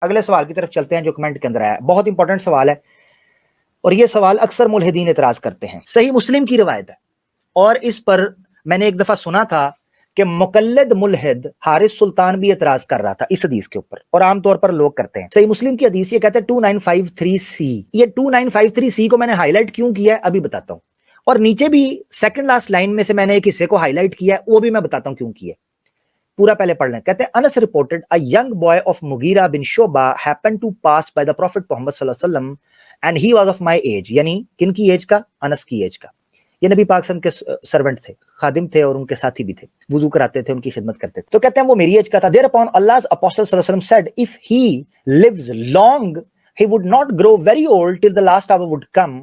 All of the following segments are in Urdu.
اگلے سوال کی طرف چلتے ہیں جو کمنٹ کے اندر آیا ہے، بہت انپورٹنٹ سوال ہے اور یہ سوال اکثر ملحدین اعتراض کرتے ہیں۔ صحیح مسلم کی روایت ہے اور اس پر میں نے ایک دفعہ سنا تھا کہ مقلد ملحد حارث سلطان بھی اعتراض کر رہا تھا اس حدیث کے اوپر، اور عام طور پر لوگ کرتے ہیں۔ صحیح مسلم کی حدیث یہ کہتے ہیں 2953C، یہ 2953C کو میں نے ہائی لائٹ کیوں کیا ہے ابھی بتاتا ہوں، اور نیچے بھی سیکنڈ لاسٹ لائن میں سے میں نے ایک حصے کو ہائی لائٹ کیا ہے، وہ بھی میں بتاتا ہوں کیوں کیا ہے۔ پورا پہلے پڑھ لیں۔ کہتے ہیں انس reported a young boy of Mughira bin Shu'bah happened to pass by the Prophet Muhammad صلی اللہ علیہ وسلم and he was of my age، یعنی کن کی ایج کا؟ انس کی ایج کا۔ یہ نبی پاک صلی اللہ علیہ وسلم کے سرونٹ تھے، خادم تھے اور ان کے ساتھی بھی تھے، وضو کراتے تھے، ان کی خدمت کرتے تھے۔ تو کہتے ہیں وہ میری ایج کا تھا۔ Thereupon Allah's apostle صلی اللہ علیہ وسلم said if he lives long he would not grow very old till the last hour would come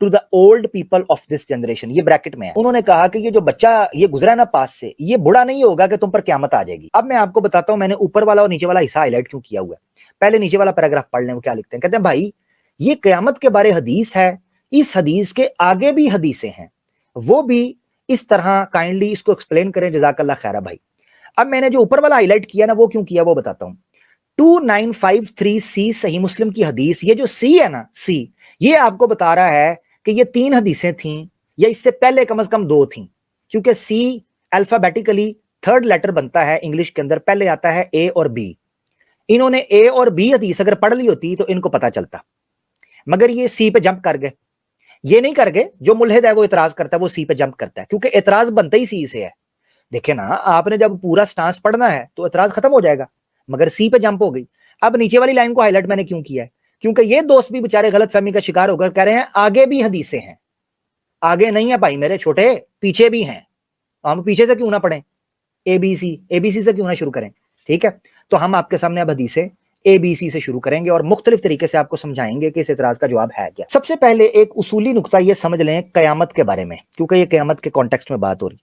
to the old people of this generation۔ یہ بریکٹ میں ہے، انہوں نے کہا کہ یہ جو بچہ یہ گزرا نا پاس سے، یہ بڑا نہیں ہوگا کہ تم پر قیامت آ جائے گی۔ اب میں آپ کو بتاتا ہوں میں نے اوپر والا اور نیچے والا حصہ ہائی لائٹ کیوں کیا ہوا ہے۔ پہلے نیچے والا پیراگراف پڑھ لیں، وہ کیا لکھتے ہیں۔ کہتے ہیں بھائی یہ قیامت کے بارے حدیث ہے، اس حدیث کے آگے بھی حدیثیں ہیں، وہ بھی اس طرح کائنڈلی اس کو ایکسپلین کریں، جزاک اللہ خیرہ بھائی۔ اب میں نے جو اوپر والا ہائی لائٹ کیا نا وہ کیوں کیا وہ بتاتا ہوں۔ 2953C صحیح مسلم کی حدیث، یہ جو سی ہے نا، سی، یہ آپ کو بتا رہا ہے کہ یہ 3 حدیثیں تھیں یا اس سے پہلے کم از کم 2 تھیں، کیونکہ سی الفابیٹیکلی 3rd لیٹر بنتا ہے انگلش کے اندر، پہلے آتا ہے اے اور بی۔ انہوں نے اے اور بی حدیث اگر پڑھ لی ہوتی تو ان کو پتا چلتا، مگر یہ سی پہ جمپ کر گئے۔ یہ نہیں کر گئے، جو ملحد ہے وہ اعتراض کرتا ہے وہ سی پہ جمپ کرتا ہے، کیونکہ اعتراض بنتا ہی سی سے ہے۔ دیکھیں نا، آپ نے جب پورا سٹانس پڑھنا ہے تو اعتراض ختم ہو جائے گا، مگر سی پہ جمپ ہو گئی۔ اب نیچے والی لائن کو ہائی لائٹ میں نے کیوں کیا ہے؟ کیونکہ یہ دوست بھی بےچارے غلط فہمی کا شکار ہو کر کہہ رہے ہیں آگے بھی حدیثیں ہیں۔ آگے نہیں ہے بھائی میرے چھوٹے، پیچھے بھی ہیں۔ ہم پیچھے سے کیوں نہ پڑھیں، اے بی سی سے کیوں نہ شروع کریں؟ ٹھیک ہے، تو ہم آپ کے سامنے اب حدیثیں اے بی سی سے شروع کریں گے اور مختلف طریقے سے آپ کو سمجھائیں گے کہ اس اعتراض کا جواب ہے کیا۔ سب سے پہلے ایک اصولی نقطہ یہ سمجھ لیں قیامت کے بارے میں، کیونکہ یہ قیامت کے کانٹیکسٹ میں بات ہو رہی۔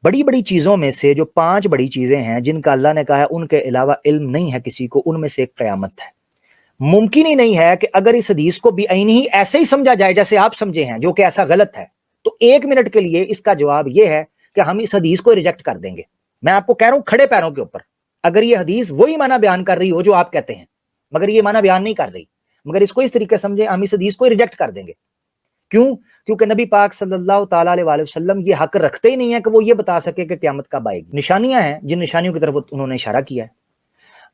بڑی بڑی چیزوں میں سے جو 5 بڑی چیزیں ہیں جن کا اللہ نے کہا ہے ان کے علاوہ علم نہیں ہے کسی کو، ان میں سے ایک قیامت ہے۔ ممکن ہی نہیں ہے کہ اگر اس حدیث کو بھی عین ہی ایسے ہی سمجھا جائے جیسے آپ سمجھے ہیں، جو کہ ایسا غلط ہے، تو 1 منٹ کے لیے اس کا جواب یہ ہے کہ ہم اس حدیث کو ریجیکٹ کر دیں گے۔ میں آپ کو کہہ رہا ہوں کھڑے پیروں کے اوپر، اگر یہ حدیث وہی معنی بیان کر رہی ہو جو آپ کہتے ہیں مگر یہ معنی بیان نہیں کر رہی، مگر اس کو اس طریقے سمجھے، ہم اس حدیث کو ریجیکٹ کر دیں گے۔ کیوں؟ کیونکہ نبی پاک صلی اللہ تعالیٰ علیہ وآلہ وسلم یہ حق رکھتے ہی نہیں ہے کہ وہ یہ بتا سکے کہ قیامت کب آئے گی۔ نشانیاں ہیں جن نشانیوں کی طرف انہوں نے اشارہ کیا ہے۔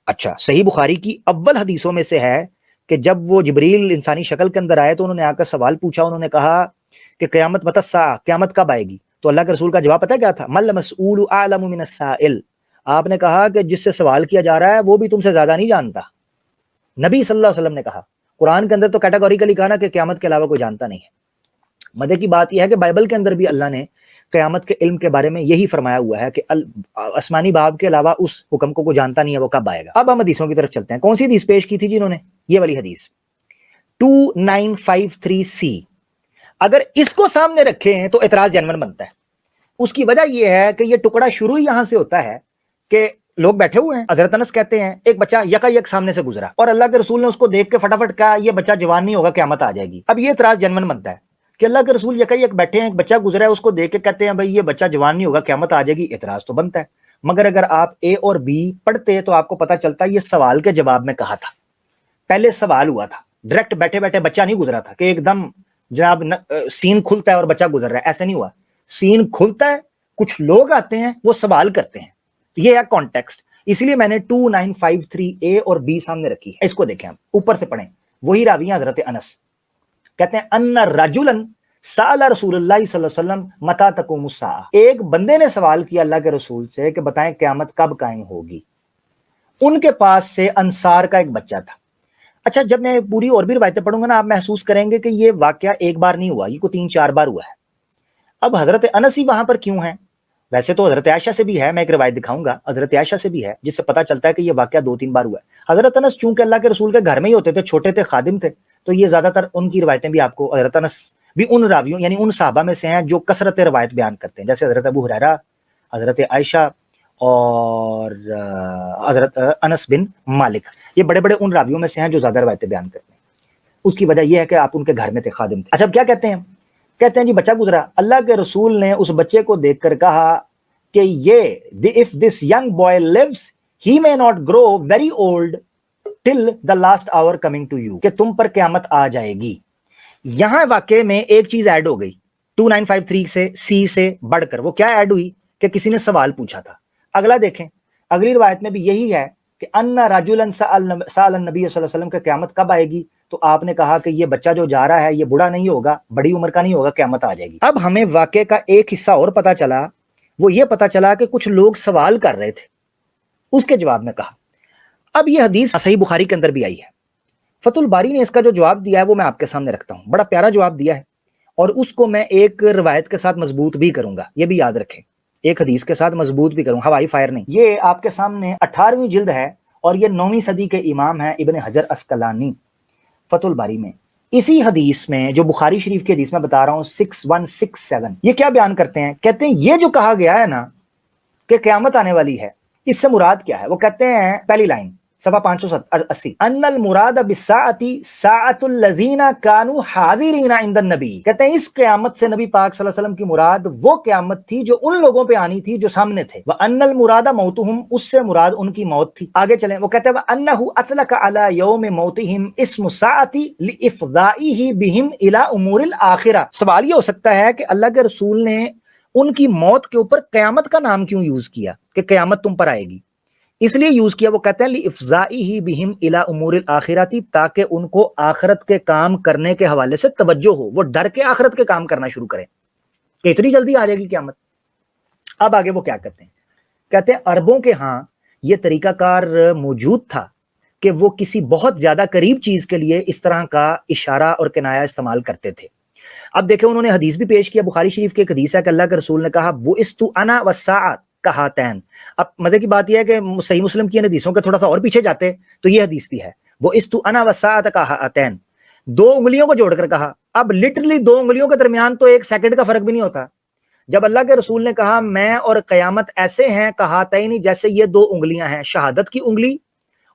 اچھا، صحیح بخاری کی اول حدیثوں میں سے ہے کہ جب وہ جبریل انسانی شکل کے اندر آئے تو انہوں نے آ کر سوال پوچھا، انہوں نے کہا کہ قیامت متی الساعہ، قیامت کب آئے گی؟ تو اللہ کے رسول کا جواب پتہ کیا تھا؟ مل مسئول اعلم من السائل۔ آپ نے کہا کہ جس سے سوال کیا جا رہا ہے وہ بھی تم سے زیادہ نہیں جانتا۔ نبی صلی اللہ علیہ وسلم نے کہا، قرآن کے اندر تو کیٹیگوریکلی کہا نا کہ قیامت کے علاوہ کوئی جانتا نہیں ہے۔ مزے کی بات یہ ہے کہ بائبل کے اندر بھی اللہ نے قیامت کے علم کے بارے میں یہی فرمایا ہوا ہے کہ آسمانی باب کے علاوہ اس حکم کو کوئی جانتا نہیں ہے وہ کب آئے گا۔ اب ہم حدیثوں کی طرف چلتے ہیں۔ کون سی حدیث پیش کی تھی جی انہوں نے؟ یہ والی حدیث 2953C۔ اگر اس کو سامنے رکھے ہیں تو اعتراض جنون بنتا ہے۔ اس کی وجہ یہ ہے کہ یہ ٹکڑا شروع ہی یہاں سے ہوتا ہے کہ لوگ بیٹھے ہوئے ہیں، حضرت انس کہتے ہیں ایک بچہ یکا یک سامنے سے گزرا اور اللہ کے رسول نے اس کو دیکھ کے فٹافٹ کہا یہ بچہ جوان نہیں ہوگا قیامت آ جائے گی۔ اب یہ اعتراض جنون بنتا ہے کہ اللہ کے رسول یکا یک بیٹھے ہیں، ایک بچہ گزرا ہے، اس کو دیکھ کے کہتے ہیں بھائی یہ بچہ جوان نہیں ہوگا قیامت آ جائے گی۔ اعتراض تو بنتا ہے، مگر اگر آپ اے اور بی پڑھتے تو آپ کو پتہ چلتا یہ سوال کے جواب میں کہا تھا۔ پہلے سوال ہوا تھا، ڈائریکٹ بیٹھے بیٹھے بچہ نہیں گزرا تھا کہ ایک دم جناب سین کھلتا ہے اور بچہ گزر رہا ہے، ایسے نہیں ہوا۔ سین کھلتا ہے، کچھ لوگ آتے ہیں وہ سوال کرتے ہیں، یہ ہے کانٹیکسٹ۔ اس لیے میں نے 2953A اور B سامنے رکھی ہے۔ اس کو دیکھیں، ہم اوپر سے پڑھیں۔ وہی راوی ہیں حضرت انس، کہتے ہیں ان رجلا سأل رسول اللہ صلی اللہ علیہ وسلم متی تقوم الساعہ۔ ایک بندے نے سوال کیا اللہ کے رسول سے کہ بتائیں قیامت کب قائم ہوگی۔ ان کے پاس سے انصار کا ایک بچہ تھا۔ اچھا، جب میں پوری اور بھی روایتیں پڑھوں گا نا آپ محسوس کریں گے کہ یہ واقعہ ایک بار نہیں ہوا، یہ کو 3-4 بار ہوا ہے۔ اب حضرت انس ہی وہاں پر کیوں ہیں؟ ویسے تو حضرت عائشہ سے بھی ہے، میں ایک روایت دکھاؤں گا، حضرت عائشہ سے بھی ہے جس سے پتہ چلتا ہے کہ یہ واقعہ 2-3 بار ہوا ہے۔ حضرت انس چونکہ اللہ کے رسول کے گھر میں ہی ہوتے تھے، چھوٹے تھے، خادم تھے، تو یہ زیادہ تر ان کی روایتیں بھی آپ کو، حضرت انس بھی ان راویوں یعنی ان صحابہ میں سے ہیں جو کثرت روایت بیان کرتے ہیں، جیسے حضرت ابو ہریرہ، حضرت عائشہ اور حضرت انس بن مالک، یہ بڑے بڑے ان راویوں میں سے ہیں جو زیادہ روایتیں بیان کرتے ہیں۔ اس کی وجہ یہ ہے کہ آپ ان کے گھر میں تھے، خادم تھے۔ اچھا، اب کیا کہتے ہیں؟ کہتے ہیں جی بچہ گزرا، اللہ کے رسول نے اس بچے کو دیکھ کر کہا کہ یہ if this young boy lives he may not grow very old till the last hour coming to you, کہ تم پر قیامت آ جائے گی. یہاں واقعے میں ایک چیز ایڈ ہو گئی 2953 سے سی سے بڑھ کر. وہ کیا ایڈ ہوئی کہ کسی نے سوال پوچھا تھا. اگلا دیکھیں, اگلی روایت میں بھی یہی ہے کہ ان رجلا سأل النبی صلی اللہ علیہ وسلم کہ قیامت کب آئے گی, تو آپ نے کہا کہ یہ بچہ جو جا رہا ہے یہ بوڑھا نہیں ہوگا, بڑی عمر کا نہیں ہوگا, قیامت آ جائے گی. اب ہمیں واقعے کا ایک حصہ اور پتا چلا, وہ یہ پتا چلا کہ کچھ لوگ سوال کر رہے تھے, اس کے جواب میں کہا. اب یہ حدیث صحیح بخاری کے اندر بھی آئی ہے. فتح الباری نے اس کا جو جواب دیا ہے وہ میں آپ کے سامنے رکھتا ہوں. بڑا پیارا جواب دیا ہے, اور اس کو میں ایک روایت کے ساتھ مضبوط بھی کروں گا, یہ بھی یاد رکھیں, ایک حدیث کے ساتھ مضبوط بھی کروں, ہوائی فائر نہیں. یہ آپ کے سامنے 18ویں جلد ہے, اور یہ 9ویں صدی کے امام ہیں ابن حجر اسقلانی فتح الباری میں. اسی حدیث میں جو بخاری شریف کی حدیث میں بتا رہا ہوں 6167, یہ کیا بیان کرتے ہیں؟ کہتے ہیں یہ جو کہا گیا ہے نا کہ قیامت آنے والی ہے, اس سے مراد کیا ہے؟ وہ کہتے ہیں پہلی لائن صفحہ 580, ان المراد بالساعۃ ساعۃ الذین کانوا حاضرین عند النبی. کہتے ہیں اس قیامت سے نبی پاک صلی اللہ علیہ وسلم کی مراد وہ قیامت تھی جو ان لوگوں پہ آنی تھی جو سامنے تھے. وان المراد موتہم, اس سے مراد ان کی موت تھی. آگے چلیں, وہ کہتے ہیں وانہ اطلق علی یوم موتہم اسم الساعۃ لافضائہ بہم الی امور الاخرہ. سوال یہ ہو سکتا ہے کہ اللہ کے رسول نے ان کی موت کے اوپر قیامت کا نام کیوں یوز کیا کہ قیامت تم پر آئے گی؟ اس لیے یوز کیا, وہ کہتے ہیں لِإِفْزَائِهِ بِهِمْ إِلَىٰ أُمُورِ الْآخِرَةِ, تاکہ ان کو آخرت کے کام کرنے کے حوالے سے توجہ ہو, وہ ڈر کے آخرت کے کام کرنا شروع کریں کہ اتنی جلدی آ جائے گی قیامت. اب آگے وہ کیا کہتے ہیں؟ کہتے ہیں عربوں کے ہاں یہ طریقہ کار موجود تھا کہ وہ کسی بہت زیادہ قریب چیز کے لیے اس طرح کا اشارہ اور کنایا استعمال کرتے تھے. اب دیکھیں انہوں نے حدیث بھی پیش کیا, بخاری شریف کی ایک حدیث ہے کہ اللہ کے رسول نے کہا بُعِثْتُ أَنَا وَالسَّاعَةُ کہاتین. اب مزے کی بات یہ ہے کہ صحیح مسلم کی حدیثوں کے تھوڑا سا اور پیچھے جاتے تو یہ حدیث بھی ہے, وہ استو انا وساعت کہاتین, 2 انگلیوں کو جوڑ کر کہا. اب لٹرلی 2 انگلیوں کے درمیان تو 1 سیکنڈ کا فرق بھی نہیں ہوتا. جب اللہ کے رسول نے کہا میں اور قیامت ایسے ہیں کہاتین, جیسے یہ 2 انگلیاں ہیں, شہادت کی انگلی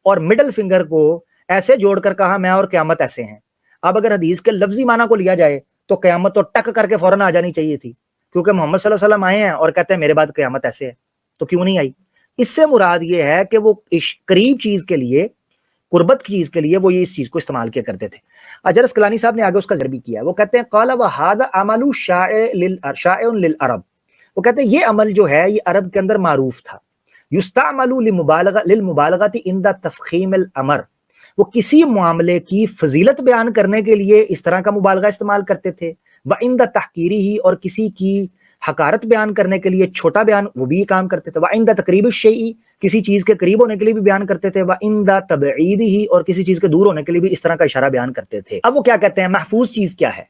اور مڈل فنگر کو ایسے جوڑ کر کہا میں اور قیامت ایسے ہیں. اب اگر حدیث کے لفظی معنی کو لیا جائے تو قیامت تو ٹک کر کے فوراً آ جانی چاہیے تھی, کیونکہ محمد صلی اللہ علیہ وسلم آئے ہیں اور کہتے ہیں میرے بعد قیامت ایسے ہے, تو کیوں نہیں آئی؟ اس سے مراد یہ ہے کہ وہ قریب چیز کے لیے, قربت کی چیز کے لیے وہ یہ اس چیز کو استعمال کیا کرتے تھے. حجر اسقلانی صاحب نے آگے اس کا ذکر بھی کیا ہے, وہ کہتے ہیں قال وهذا عمل شائع للعرب, وہ کہتے ہیں یہ عمل جو ہے یہ عرب کے اندر معروف تھا. یستعمل للمبالغۃ عند تفخیم الامر, وہ کسی معاملے کی فضیلت بیان کرنے کے لیے اس طرح کا مبالغہ استعمال کرتے تھے. وعند تحقیرہ, اور کسی کی حقارت بیان کرنے کے لیے چھوٹا بیان وہ بھی یہ کام کرتے تھے. وعند تقریب الشیء, کسی چیز کے قریب ہونے کے لیے بھی بیان کرتے تھے. وعند تبعیدہ, اور کسی چیز کے دور ہونے کے لیے بھی اس طرح کا اشارہ بیان کرتے تھے. اب وہ کیا کہتے ہیں محفوظ چیز کیا ہے؟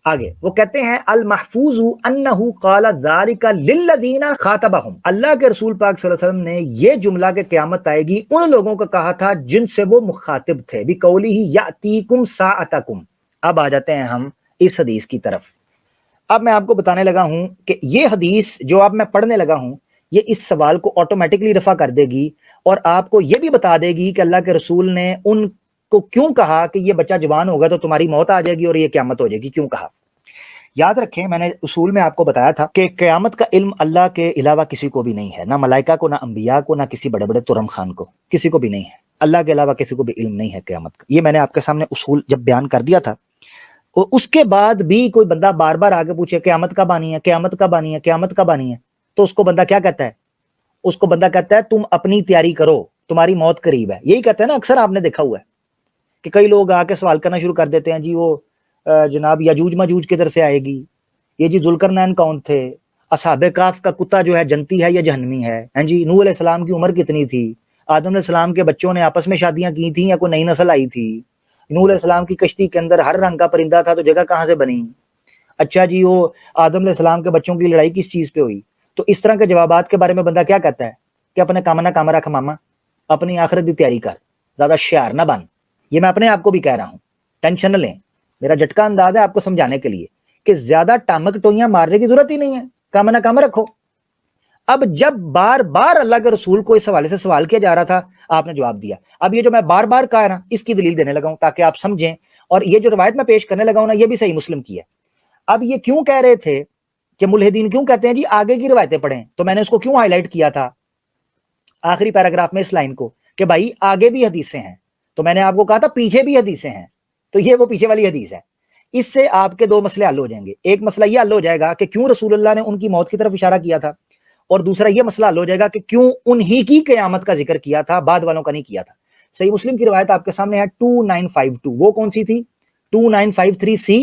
آگے وہ کہتے ہیں المحفوظ انہ قال ذلک للذین خاطبہم, اللہ کے رسول پاک صلی اللہ علیہ وسلم نے یہ جملہ کہ قیامت آئے گی ان لوگوں کو کہا تھا جن سے وہ مخاطب تھے, بقولہ یاتیکم ساعتکم. اب آ جاتے ہیں ہم اس حدیث کی طرف. اب میں آپ کو بتانے لگا ہوں کہ یہ حدیث جو اب میں پڑھنے لگا ہوں یہ اس سوال کو آٹومیٹکلی رفع کر دے گی, اور آپ کو یہ بھی بتا دے گی کہ اللہ کے رسول نے ان کو کیوں کہا کہ یہ بچہ جوان ہوگا تو تمہاری موت آ جائے گی اور یہ قیامت ہو جائے گی, کیوں کہا. یاد رکھیں میں نے اصول میں آپ کو بتایا تھا کہ قیامت کا علم اللہ کے علاوہ کسی کو بھی نہیں ہے, نہ ملائکہ کو, نہ انبیاء کو, نہ کسی بڑے بڑے ترم خان کو, کسی کو بھی نہیں ہے. اللہ کے علاوہ کسی کو بھی علم نہیں ہے قیامت کا. یہ میں نے آپ کے سامنے اصول جب بیان کر دیا تھا, اور اس کے بعد بھی کوئی بندہ بار بار آگے پوچھے قیامت کب آنی ہے, قیامت کب آنی ہے, قیامت کب آنی ہے, تو اس کو بندہ کیا کہتا ہے؟ اس کو بندہ کہتا ہے تم اپنی تیاری کرو, تمہاری موت قریب ہے. یہی کہتے ہیں نا, اکثر آپ نے دیکھا ہوا ہے کہ کئی لوگ آ کے سوال کرنا شروع کر دیتے ہیں, جی وہ جناب یاجوج ماجوج کدھر سے آئے گی, یہ جی ذوالقرنین کون تھے, اصحاب کہف کا کتا جو ہے جنتی ہے یا جہنمی ہے, ہیں جی نوح علیہ السلام کی عمر کتنی تھی, آدم علیہ السلام کے بچوں نے آپس میں شادیاں کی تھیں یا کوئی نئی نسل آئی تھی, نوح علیہ السلام کی کشتی کے اندر ہر رنگ کا پرندہ تھا تو جگہ کہاں سے بنی, اچھا جی وہ آدم علیہ السلام کے بچوں کی لڑائی کس چیز پہ ہوئی. تو اس طرح کے جوابات کے بارے میں بندہ کیا کہتا ہے کہ اپنے کام نہ کام رکھ ماما, اپنی آخرت کی تیاری کر, زیادہ شعار نہ بن. یہ میں اپنے آپ کو بھی کہہ رہا ہوں, ٹینشن نہ لیں, میرا جھٹکا انداز ہے آپ کو سمجھانے کے لیے کہ زیادہ ٹامک ٹوئیاں مارنے کی ضرورت ہی نہیں ہے, کام نہ کام رکھو. اب جب بار بار اللہ کے رسول کو اس حوالے سے سوال کیا جا رہا تھا آپ نے جواب دیا. اب یہ جو میں بار بار کہا نا اس کی دلیل دینے لگا ہوں تاکہ آپ سمجھیں, اور یہ جو روایت میں پیش کرنے لگا ہوں نا یہ بھی صحیح مسلم کی ہے. اب یہ کیوں کہہ رہے تھے کہ ملحدین کیوں کہتے ہیں جی آگے کی روایتیں پڑھیں, تو میں نے اس کو کیوں ہائی لائٹ کیا تھا آخری پیراگراف میں اس لائن کو کہ بھائی آگے بھی حدیثیں ہیں, تو میں نے آپ کو کہا تھا پیچھے بھی حدیثیں ہیں, تو یہ وہ پیچھے والی حدیث ہے. اس سے آپ کے دو مسئلے حل ہو جائیں گے. ایک مسئلہ یہ حل ہو جائے گا کہ کیوں رسول اللہ نے ان کی موت کی طرف اشارہ کیا تھا, اور دوسرا یہ مسئلہ حل ہو جائے گا کہ کیوں انہی کی قیامت کا ذکر کیا تھا, بعد والوں کا نہیں کیا تھا. صحیح مسلم کی روایت آپ کے سامنے ہے 2952. وہ کون سی تھی؟ 2953 سی.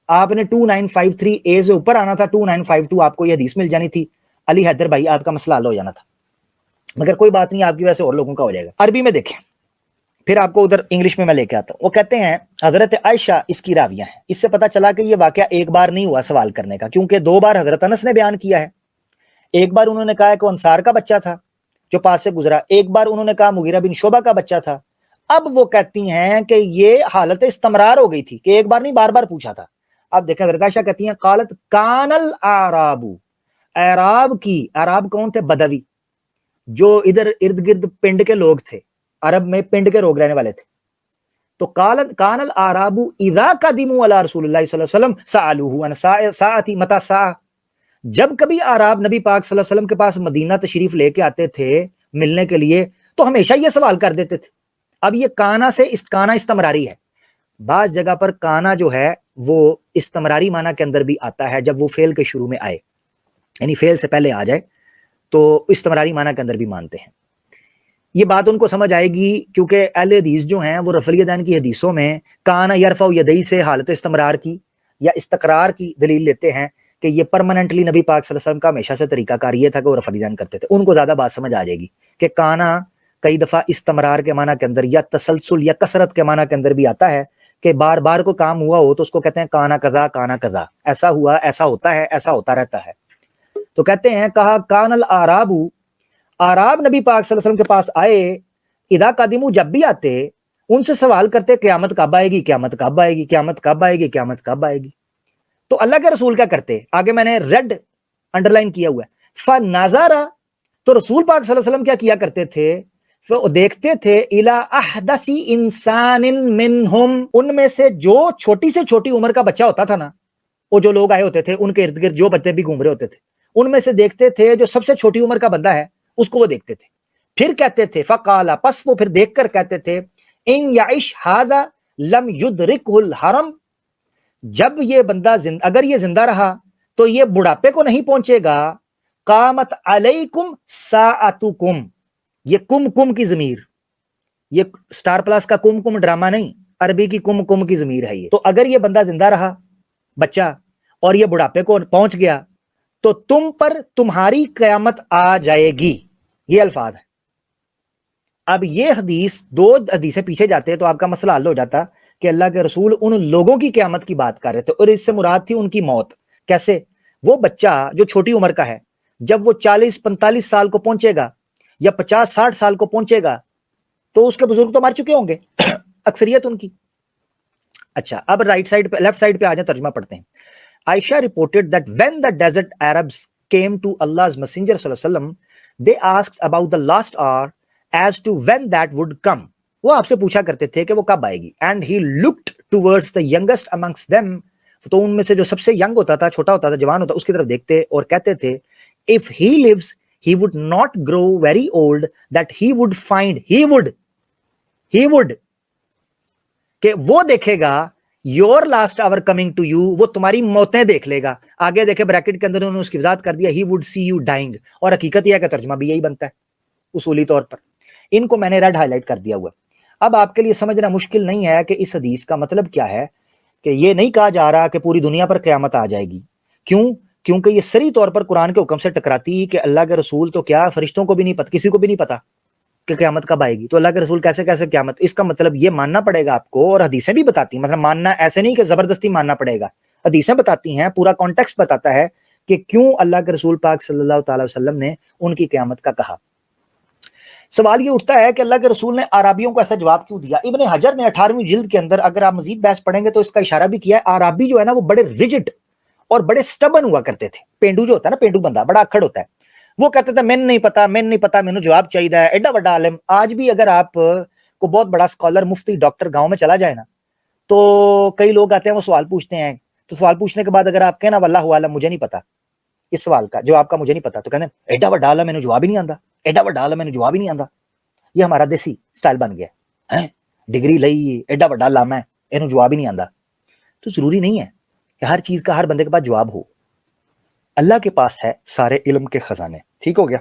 آپ نے 2953 اے سے اوپر آنا تھا, 2952 آپ کو یہ حدیث مل جانی تھی. علی حیدر بھائی آپ کا مسئلہ حل ہو جانا تھا, مگر کوئی بات نہیں, آپ کی وجہ سے اور لوگوں کا ہو جائے گا. عربی میں دیکھیں, پھر آپ کو ادھر انگلش میں لے کے آتا ہوں. وہ کہتے ہیں حضرت عائشہ اس کی راویہ ہیں. اس سے پتا چلا کہ یہ واقعہ ایک بار نہیں ہوا سوال کرنے کا, کیونکہ دو بار حضرت انس نے بیان کیا ہے. ایک بار انہوں نے کہا کہ وہ انصار کا بچہ تھا جو پاس سے گزرا, ایک بار انہوں نے کہا مغیرہ بن شعبہ کا بچہ تھا. اب وہ کہتی ہیں کہ یہ حالت استمرار ہو گئی تھی کہ ایک بار نہیں بار بار پوچھا تھا. اب دیکھیں حضرت عائشہ کہتی ہیں قالت کان الاعراب, اعراب کی, اعراب کون تھے؟ بدوی, جو ادھر ارد گرد پنڈ کے لوگ تھے, عرب میں پنڈ کے لوگ رہنے والے تھے. تو کان الاعراب اذا قدموا علی رسول اللہ صلی اللہ علیہ وسلم سالوه عن ساعتی متی الساعہ, جب کبھی اعراب نبی پاک صلی اللہ علیہ وسلم کے پاس مدینہ تشریف لے کے آتے تھے ملنے کے لیے, تو ہمیشہ یہ سوال کر دیتے تھے. اب یہ کانا سے کانا استمراری ہے. بعض جگہ پر کانا جو ہے وہ استمراری معنی کے اندر بھی آتا ہے, جب وہ فعل کے شروع میں آئے, یعنی فعل سے پہلے آ جائے تو استمراری معنی کے اندر بھی مانتے ہیں. یہ بات ان کو سمجھ آئے گی کیونکہ اہل حدیث جو ہیں وہ رفع الیدین کی حدیثوں میں کانا یرفع یدیہ سے حالت استمرار کی یا استقرار کی دلیل لیتے ہیں کہ یہ پرماننٹلی نبی پاک صلی اللہ علیہ وسلم کا ہمیشہ سے طریقہ کار یہ تھا کہ وہ رفع الیدین کرتے تھے. ان کو زیادہ بات سمجھ آ جائے گی کہ کانا کئی دفعہ استمرار کے معنی کے اندر یا تسلسل یا کثرت کے معنی کے اندر بھی آتا ہے کہ بار بار کو کام ہوا ہو تو اس کو کہتے ہیں کانا قضا, ایسا ہوا, ایسا ہوتا ہے, ایسا ہوتا رہتا ہے. تو کہتے ہیں کہا کان الاعراب, اعراب نبی پاک صلی اللہ علیہ وسلم کے پاس آئے, اذا قدموا جب بھی آتے ان سے سوال کرتے قیامت کب آئے گی, قیامت کب آئے گی, قیامت کب آئے گی, قیامت کب آئے گی. تو اللہ کے رسول کیا کرتے, آگے میں نے ریڈ انڈر لائن کیا ہوا ہے, فنظر, تو رسول پاک صلی اللہ علیہ وسلم کیا کیا کرتے تھے, دیکھتے تھے الی احدث انسان منہم, ان میں سے جو چھوٹی سے چھوٹی عمر کا بچہ ہوتا تھا نا, وہ جو لوگ آئے ہوتے تھے ان کے ارد گرد جو بچے بھی گھوم رہے ہوتے تھے, ان میں سے دیکھتے تھے جو سب سے چھوٹی عمر کا بندہ ہے اس کو وہ دیکھتے تھے. پھر کہتے تھے فقال, پس وہ پھر دیکھ کر کہتے تھے ان یعش ھذا لم یدرکہ الحرم, جب یہ بندہ اگر یہ زندہ رہا تو یہ بڑھاپے کو نہیں پہنچے گا. قامت علیکم ساعتکم, یہ کم کم کی ضمیر, یہ سٹار پلس کا کم کم ڈرامہ نہیں, عربی کی کم کم کی ضمیر ہے یہ. تو اگر یہ بندہ زندہ رہا بچہ اور یہ بڑھاپے کو پہنچ گیا تو تم پر تمہاری قیامت آ جائے گی. یہ الفاظ ہیں. اب یہ حدیث, دو حدیثیں پیچھے جاتے تو آپ کا مسئلہ حل ہو جاتا کہ اللہ کے رسول ان لوگوں کی قیامت کی بات کر رہے تھے اور اس سے مراد تھی ان کی موت. کیسے؟ وہ بچہ جو چھوٹی عمر کا ہے جب وہ 40-45 سال کو پہنچے گا یا 50-60 سال کو پہنچے گا تو اس کے بزرگ تو مر چکے ہوں گے اکثریت ان کی. اچھا اب رائٹ سائڈ پہ, لیفٹ سائڈ پہ آ جائیں, ترجمہ پڑھتے ہیں. عائشہ reported that when the desert Arabs came to Allah's messenger صلی اللہ علیہ وسلم, they asked about the last hour as to when that would come. وہ آپ سے پوچھا کرتے تھے کہ وہ کب آئے گی. And he looked towards the youngest amongst them, تو ان میں سے جو سب سے ینگ ہوتا تھا, چھوٹا ہوتا تھا, جوان ہوتا, اس کی طرف دیکھتے اور کہتے تھے if he lives he would not grow very old that he would find, he would کہ وہ دیکھے گا your last hour coming to you, وہ تمہاری موتیں دیکھ لے گا. آگے دیکھے بریکٹ کے اندر انہوں نے اس کی وضاحت کر دیا he would see you dying, اور حقیقت یہ ہے کہ ترجمہ بھی یہی بنتا ہے اصولی طور پر. ان کو میں نے ریڈ ہائی لائٹ کر دیا ہوا. اب آپ کے لیے سمجھنا مشکل نہیں ہے کہ اس حدیث کا مطلب کیا ہے, کہ یہ نہیں کہا جا رہا کہ پوری دنیا پر قیامت آ جائے گی. کیوں؟ کیونکہ یہ صریح طور پر قرآن کے حکم سے ٹکراتی کہ اللہ کے رسول تو کیا فرشتوں کو بھی نہیں پتہ, کسی کو بھی نہیں پتا کہ قیامت کب آئے گی, تو اللہ کے رسول کیسے قیامت. اس کا مطلب یہ ماننا پڑے گا آپ کو, اور حدیثیں بھی بتاتی ہیں, مطلب ماننا ایسے نہیں کہ زبردستی ماننا پڑے گا, حدیثیں بتاتی ہیں, پورا کانٹیکسٹ بتاتا ہے کہ کیوں اللہ کے رسول پاک صلی اللہ تعالی وسلم نے ان کی قیامت کا کہا. سوال یہ اٹھتا ہے کہ اللہ کے رسول نے عرابیوں کو ایسا جواب کیوں دیا. ابن حجر نے 18ویں جلد کے اندر, اگر آپ مزید بحث پڑھیں گے تو اس کا اشارہ بھی کیا ہے, عرابی جو ہے نا وہ بڑے ریجڈ اور بڑے سٹبن ہوا کرتے تھے. پینڈو جو ہوتا ہے نا, پینڈو بندہ بڑا اکھڑ ہوتا ہے, وہ کہتے تھے میں نہیں پتا, مینوں جواب چاہیے ہے. ایڈا بڑا عالم, آج بھی اگر آپ کو بہت بڑا اسکالر, مفتی, ڈاکٹر گاؤں میں چلا جائے نا, تو کئی لوگ آتے ہیں وہ سوال پوچھتے ہیں, تو سوال پوچھنے کے بعد اگر آپ کہنا واللہ عالم مجھے نہیں پتا اس سوال کا جواب کا, مجھے نہیں پتا, تو کہتے ہیں ایڈا بڑا عالم مینوں جواب ہی نہیں آندا, ایڈا بڑا عالم مینوں جواب ہی نہیں آندا. یہ ہمارا دیسی سٹائل بن گیا ہے. ڈگری لئی ایڈا وڈا لاما ہے اینو جواب ہی نہیں آندا. تو ضروری نہیں ہے کہ ہر چیز کا ہر بندے کے پاس جواب ہو. اللہ کے پاس ہے سارے علم کے خزانے. ٹھیک ہو گیا.